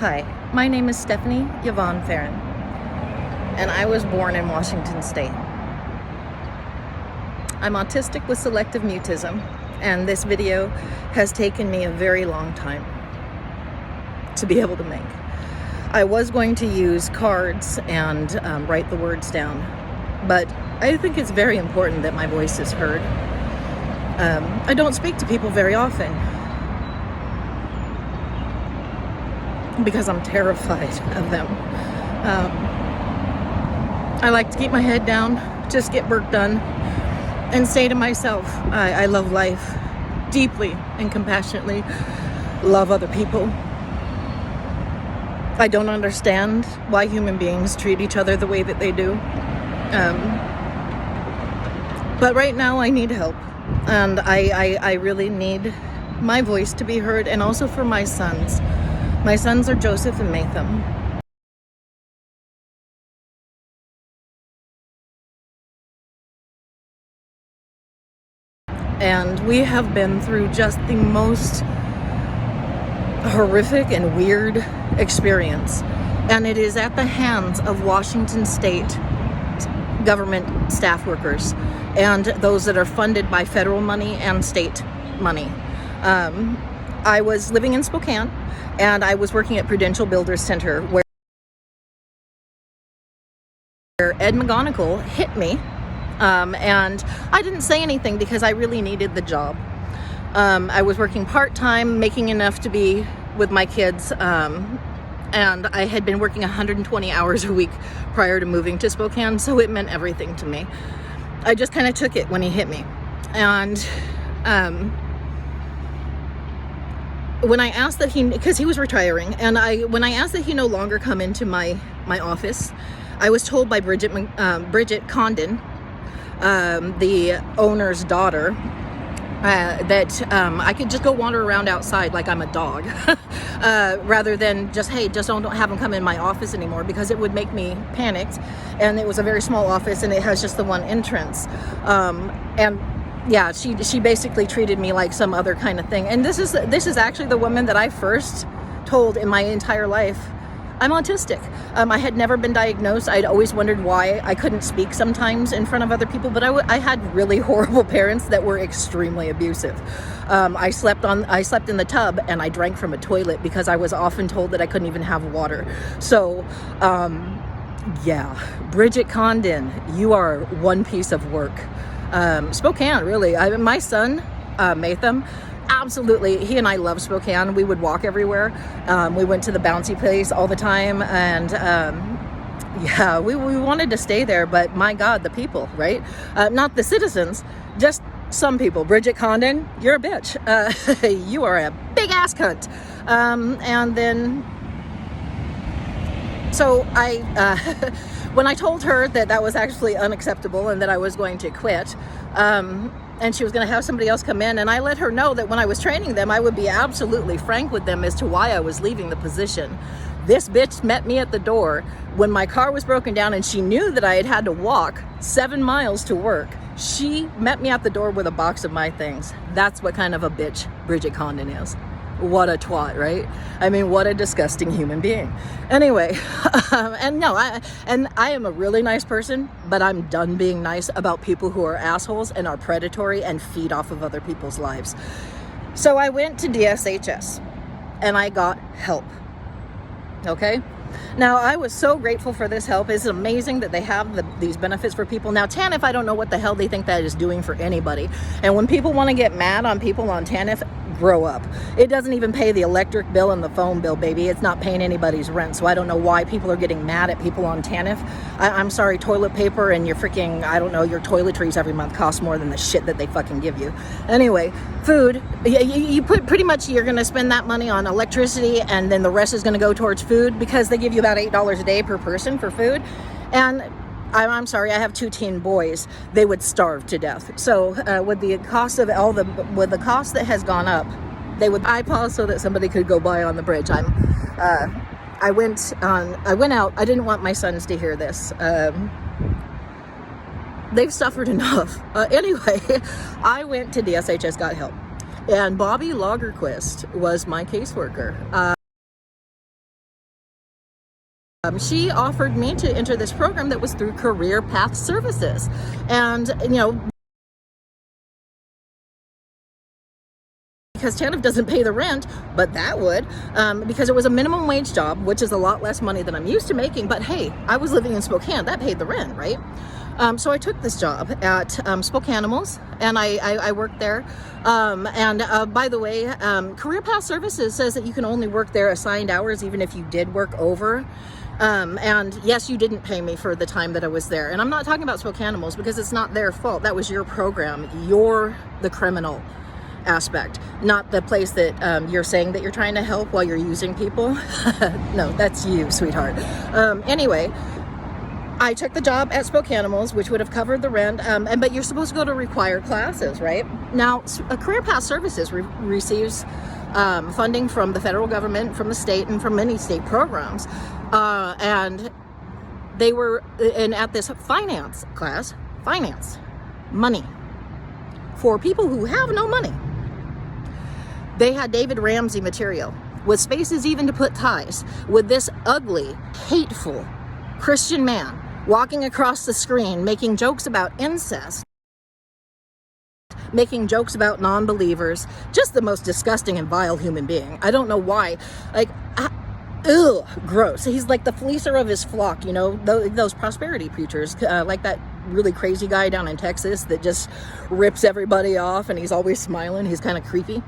Hi, my name is Stephanie Yvonne Farron, and I was born in Washington State. I'm autistic with selective mutism, and this video has taken me a very long time to be able to make. I was going to use cards and write the words down, but I think it's very important that my voice is heard. I don't speak to people very often because I'm terrified of them. I like to keep my head down, just get work done, and say to myself, I love life deeply and compassionately, love other people. I don't understand why human beings treat each other the way that they do. But right now I need help, and I really need my voice to be heard, and also for my sons. My sons are Joseph and Matham. And we have been through just the most horrific and weird experience. And it is at the hands of Washington State government staff workers and those that are funded by federal money and state money. I was living in Spokane, and I was working at Prudential Builders Center, where Ed McGonigal hit me, and I didn't say anything because I really needed the job. I was working part-time, making enough to be with my kids, and I had been working 120 hours a week prior to moving to Spokane, so it meant everything to me. I just kind of took it when he hit me. And when I asked that because he was retiring, and when I asked that he no longer come into my office, I was told by Bridget Condon, the owner's daughter, that I could just go wander around outside like I'm a dog, rather than just, hey, just don't have him come in my office anymore, because it would make me panicked. And it was a very small office, and it has just the one entrance. And yeah, she basically treated me like some other kind of thing. And this is actually the woman that I first told in my entire life I'm autistic. I had never been diagnosed. I'd always wondered why I couldn't speak sometimes in front of other people, but I had really horrible parents that were extremely abusive. I slept in the tub, and I drank from a toilet because I was often told that I couldn't even have water. So yeah, Bridget Condon, you are one piece of work. Spokane, really. My son, Matham, absolutely, he and I love Spokane. We would walk everywhere. We went to the bouncy place all the time, and yeah, we wanted to stay there, but my God, the people, right? Not the citizens, just some people. Bridget Condon, you're a bitch. You are a big ass cunt. And then, so when I told her that was actually unacceptable and that I was going to quit, and she was going to have somebody else come in, and I let her know that when I was training them, I would be absolutely frank with them as to why I was leaving the position. This bitch met me at the door when my car was broken down, and she knew that I had to walk 7 miles to work. She met me at the door with a box of my things. That's what kind of a bitch Bridget Condon is. What a twat, right? I mean, what a disgusting human being. Anyway, and no, I am a really nice person, but I'm done being nice about people who are assholes and are predatory and feed off of other people's lives. So I went to DSHS, and I got help. Okay? Now, I was so grateful for this help. It's amazing that they have these benefits for people. Now, TANF, I don't know what the hell they think that is doing for anybody. And when people want to get mad on people on TANF, grow up. It doesn't even pay the electric bill and the phone bill, baby. It's not paying anybody's rent. So I don't know why people are getting mad at people on TANF. I'm sorry, toilet paper and your freaking, I don't know, your toiletries every month cost more than the shit that they fucking give you. Anyway, food, you put pretty much, you're going to spend that money on electricity, and then the rest is going to go towards food, because they give you about $8 a day per person for food. And I'm sorry, I have 2 teen boys. They would starve to death. So with the cost of with the cost that has gone up, I paused so that somebody could go by on the bridge. I went out. I didn't want my sons to hear this. They've suffered enough. Anyway, I went to DSHS, got help. And Bobby Lagerquist was my caseworker. She offered me to enter this program that was through Career Path Services. And, because TANF doesn't pay the rent, but that would, because it was a minimum wage job, which is a lot less money than I'm used to making. But hey, I was living in Spokane, that paid the rent, right? So I took this job at Spokanimals, and I worked there. By the way, Career Path Services says that you can only work their assigned hours, even if you did work over. And yes, you didn't pay me for the time that I was there. And I'm not talking about Spokanimals because it's not their fault. That was your program. You're the criminal aspect, not the place that you're saying that you're trying to help while you're using people. No, that's you, sweetheart. Anyway, I took the job at Spokanimals, which would have covered the rent, but you're supposed to go to required classes, right? Now, Career Path Services receives funding from the federal government, from the state, and from many state programs. And they were at this finance class, money, for people who have no money. They had David Ramsey material with spaces even to put ties, with this ugly, hateful Christian man walking across the screen making jokes about incest, making jokes about non-believers, just the most disgusting and vile human being. I don't know why. Like, ugh, gross. He's like the fleecer of his flock, those prosperity preachers, like that really crazy guy down in Texas that just rips everybody off and he's always smiling. He's kind of creepy.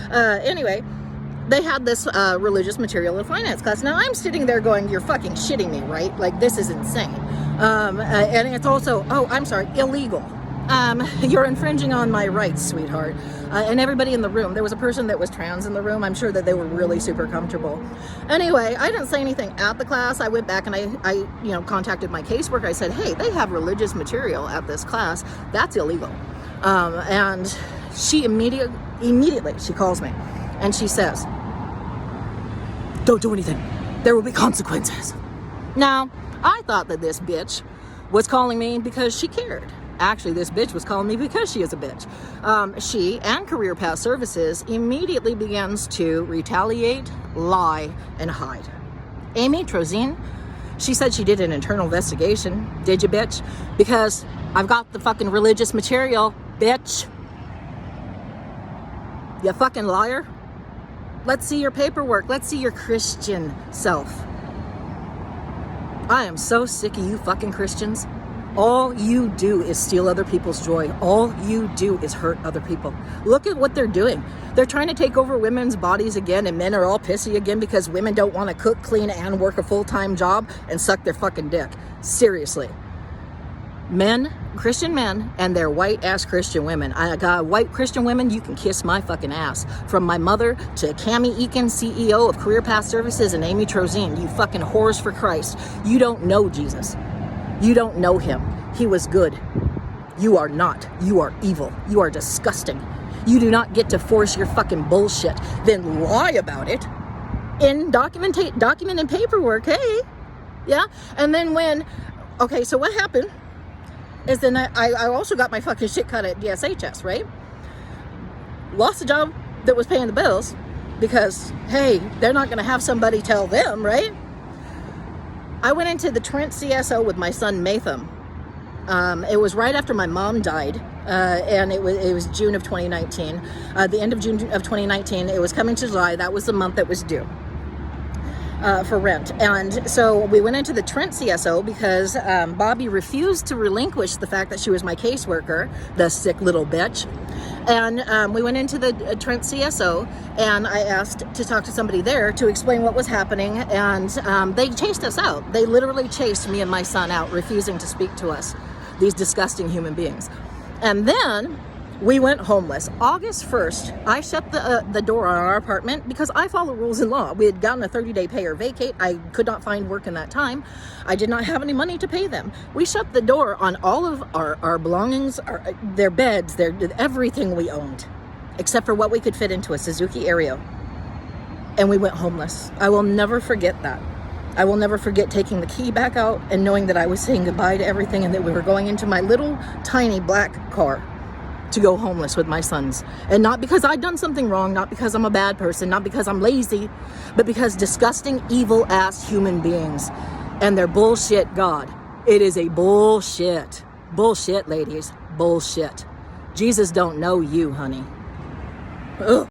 Anyway, they had this religious material in finance class. Now I'm sitting there going, you're fucking shitting me, right? Like, this is insane. And it's also, illegal. You're infringing on my rights, sweetheart. And everybody in the room, there was a person that was trans in the room. I'm sure that they were really super comfortable. Anyway, I didn't say anything at the class. I went back and I contacted my caseworker. I said, hey, they have religious material at this class. That's illegal. And she immediately she calls me and she says, don't do anything. There will be consequences. Now, I thought that this bitch was calling me because she cared. Actually, this bitch was calling me because she is a bitch. She and Career Path Services immediately begins to retaliate, lie, and hide. Amy Trozine, she said she did an internal investigation. Did you, bitch? Because I've got the fucking religious material, bitch. You fucking liar. Let's see your paperwork. Let's see your Christian self. I am so sick of you fucking Christians. All you do is steal other people's joy. All you do is hurt other people. Look at what they're doing. They're trying to take over women's bodies again, and men are all pissy again because women don't want to cook, clean, and work a full-time job and suck their fucking dick. Seriously. Men, Christian men, and their white-ass Christian women. I got white Christian women, you can kiss my fucking ass. From my mother to Cammie Eakin, CEO of Career Path Services, and Amy Trozine. You fucking whores for Christ. You don't know Jesus. You don't know him. He was good. You are not. You are evil. You are disgusting. You do not get to force your fucking bullshit, then lie about it in document and paperwork. Hey, yeah. And then so what happened is then I also got my fucking shit cut at DSHS, right? Lost a job that was paying the bills because, hey, they're not going to have somebody tell them, right? I went into the Trent CSO with my son Matham. It was right after my mom died, and it was June of 2019. The end of June of 2019, it was coming to July. That was the month that was due for rent. And so we went into the Trent CSO because Bobby refused to relinquish the fact that she was my caseworker, the sick little bitch. And we went into the Trent CSO, and I asked to talk to somebody there to explain what was happening, and they chased us out. They literally chased me and my son out, refusing to speak to us, these disgusting human beings. And then we went homeless. August 1st, I shut the door on our apartment because I follow rules and law. We had gotten a 30-day pay or vacate. I could not find work in that time. I did not have any money to pay them. We shut the door on all of our belongings, their beds, everything we owned, except for what we could fit into a Suzuki Aereo. And we went homeless. I will never forget that. I will never forget taking the key back out and knowing that I was saying goodbye to everything and that we were going into my little tiny black car. to go homeless with my sons. And not because I'd done something wrong, not because I'm a bad person, not because I'm lazy, but because disgusting, evil-ass human beings and their bullshit God. It is a bullshit. Bullshit, ladies. Bullshit. Jesus don't know you, honey. Ugh.